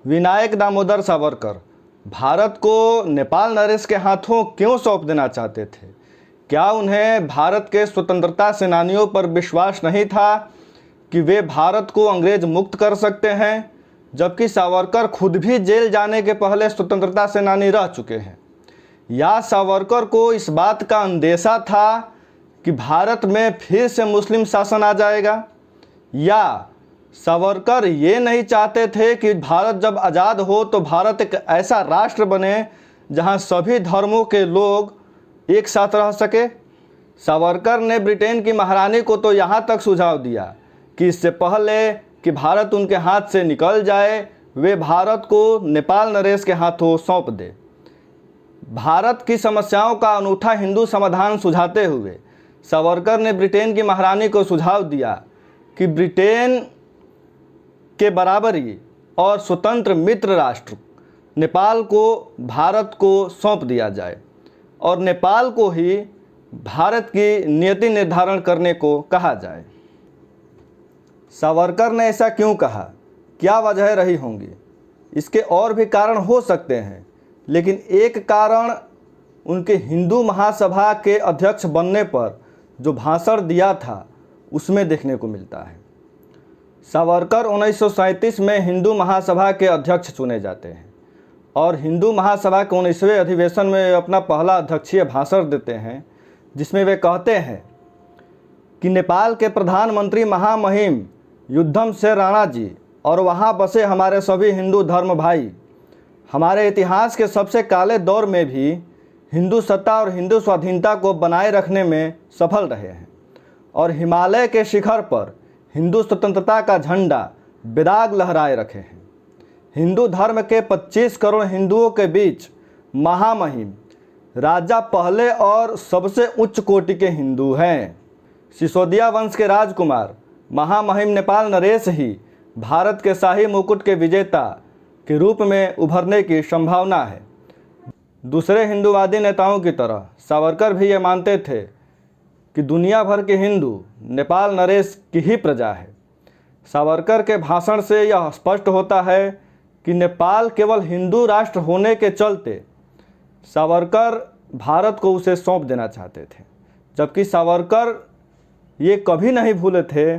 विनायक दामोदर सावरकर भारत को नेपाल नरेश के हाथों क्यों सौंप देना चाहते थे? क्या उन्हें भारत के स्वतंत्रता सेनानियों पर विश्वास नहीं था कि वे भारत को अंग्रेज मुक्त कर सकते हैं, जबकि सावरकर खुद भी जेल जाने के पहले स्वतंत्रता सेनानी रह चुके हैं? या सावरकर को इस बात का अंदेशा था कि भारत में फिर से मुस्लिम शासन आ जाएगा? या सावरकर ये नहीं चाहते थे कि भारत जब आज़ाद हो तो भारत एक ऐसा राष्ट्र बने जहां सभी धर्मों के लोग एक साथ रह सके? सावरकर ने ब्रिटेन की महारानी को तो यहाँ तक सुझाव दिया कि इससे पहले कि भारत उनके हाथ से निकल जाए, वे भारत को नेपाल नरेश के हाथों सौंप दे। भारत की समस्याओं का अनूठा हिंदू समाधान सुझाते हुए सावरकर ने ब्रिटेन की महारानी को सुझाव दिया कि ब्रिटेन के बराबरी और स्वतंत्र मित्र राष्ट्र नेपाल को भारत को सौंप दिया जाए और नेपाल को ही भारत की नीति निर्धारण करने को कहा जाए। सावरकर ने ऐसा क्यों कहा? क्या वजह रही होंगी? इसके और भी कारण हो सकते हैं, लेकिन एक कारण उनके हिंदू महासभा के अध्यक्ष बनने पर जो भाषण दिया था उसमें देखने को मिलता है। सावरकर 1937 में हिंदू महासभा के अध्यक्ष चुने जाते हैं और हिंदू महासभा के 19वें अधिवेशन में अपना पहला अध्यक्षीय भाषण देते हैं, जिसमें वे कहते हैं कि नेपाल के प्रधानमंत्री महामहिम युद्धम से राणा जी और वहाँ बसे हमारे सभी हिंदू धर्म भाई हमारे इतिहास के सबसे काले दौर में भी हिंदू सत्ता और हिंदू स्वाधीनता को बनाए रखने में सफल रहे हैं और हिमालय के शिखर पर हिंदू स्वतंत्रता का झंडा बेदाग लहराए रखे हैं। हिंदू धर्म के 25 करोड़ हिंदुओं के बीच महामहिम राजा पहले और सबसे उच्च कोटि के हिंदू हैं। सिसोदिया वंश के राजकुमार महामहिम नेपाल नरेश ही भारत के शाही मुकुट के विजेता के रूप में उभरने की संभावना है। दूसरे हिंदूवादी नेताओं की तरह सावरकर भी ये मानते थे कि दुनिया भर के हिंदू नेपाल नरेश की ही प्रजा है। सावरकर के भाषण से यह स्पष्ट होता है कि नेपाल केवल हिंदू राष्ट्र होने के चलते सावरकर भारत को उसे सौंप देना चाहते थे, जबकि सावरकर ये कभी नहीं भूले थे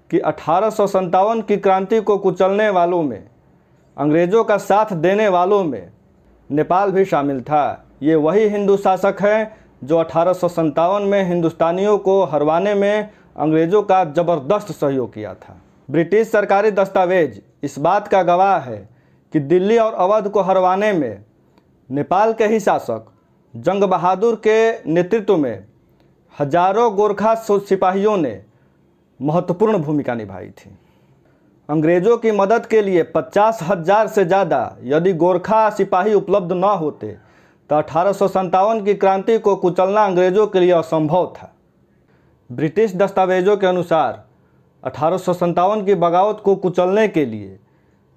कि 1857 की क्रांति को कुचलने वालों में, अंग्रेज़ों का साथ देने वालों में नेपाल भी शामिल था। ये वही हिंदू शासक हैं जो 1857 में हिंदुस्तानियों को हरवाने में अंग्रेज़ों का ज़बरदस्त सहयोग किया था। ब्रिटिश सरकारी दस्तावेज इस बात का गवाह है कि दिल्ली और अवध को हरवाने में नेपाल के ही शासक जंग बहादुर के नेतृत्व में हजारों गोरखा सिपाहियों ने महत्वपूर्ण भूमिका निभाई थी। अंग्रेज़ों की मदद के लिए 50,000 से ज़्यादा यदि गोरखा सिपाही उपलब्ध न होते तो 1857 की क्रांति को कुचलना अंग्रेज़ों के लिए असंभव था। ब्रिटिश दस्तावेजों के अनुसार 1857 की बगावत को कुचलने के लिए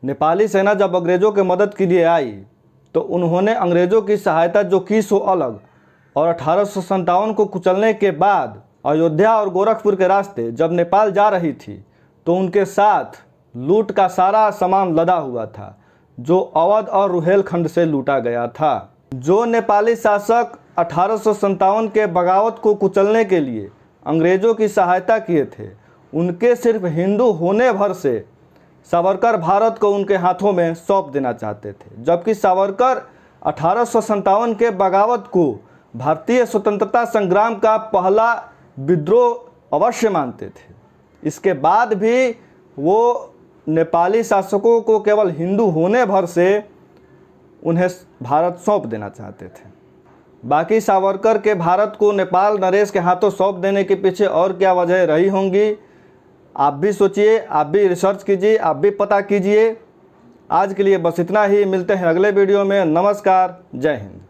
नेपाली सेना जब अंग्रेज़ों के मदद के लिए आई तो उन्होंने अंग्रेज़ों की सहायता जो की सो अलग, और 1857 को कुचलने के बाद अयोध्या और गोरखपुर के रास्ते जब नेपाल जा रही थी तो उनके साथ लूट का सारा सामान लदा हुआ था जो अवध और रुहेलखंड से लूटा गया था। जो नेपाली शासक 1857 के बगावत को कुचलने के लिए अंग्रेज़ों की सहायता किए थे, उनके सिर्फ हिंदू होने भर से सावरकर भारत को उनके हाथों में सौंप देना चाहते थे, जबकि सावरकर 1857 के बगावत को भारतीय स्वतंत्रता संग्राम का पहला विद्रोह अवश्य मानते थे। इसके बाद भी वो नेपाली शासकों को केवल हिंदू होने भर से उन्हें भारत सौंप देना चाहते थे। बाकी सावरकर के भारत को नेपाल नरेश के हाथों सौंप देने के पीछे और क्या वजह रही होंगी, आप भी सोचिए, आप भी रिसर्च कीजिए, आप भी पता कीजिए। आज के लिए बस इतना ही, मिलते हैं अगले वीडियो में। नमस्कार, जय हिंद।